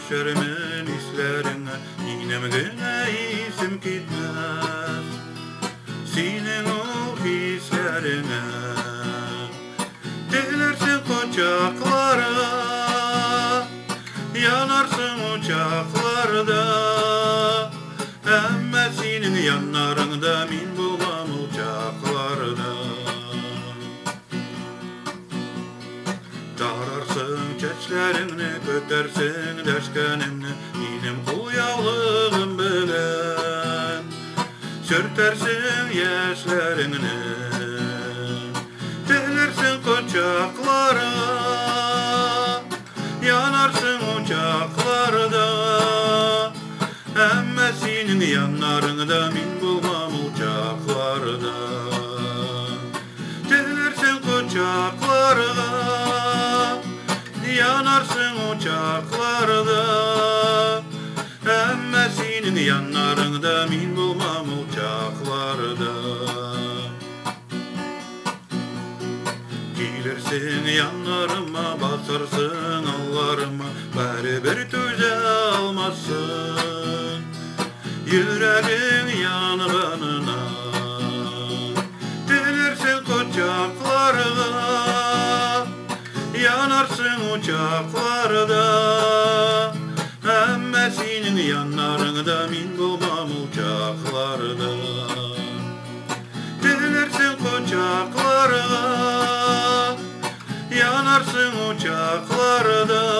düşermen islerine, inem gene isim gitmez. Senin o hislerine dilersin kucaklara, yanarsın uçaklarda. Ama senin yanlarında min bulan uçaklarda. Dararsın çeçlerini, kötersin deşkenimni, benim uyalığım bilen. Sürtersin yaşlarını, delirsin kucaklara, yanarsın uçaklarda. Ama senin yanlarında min bulmam uçaklarda. Delirsin kucaklara, yanarsın uçaklarda. Ama senin yanlarında min bulmam uçaklarda. Gelirsin yanlarıma, basarsın allarıma, bari bir töze almazsın yüreğin yanğınına. Delirsin kucaklarda, yanarsın uçaklarda. Ama senin yanlarında min bulmam uçaklarda. Delirsin kucaklarda, yanarsın uçaklarda.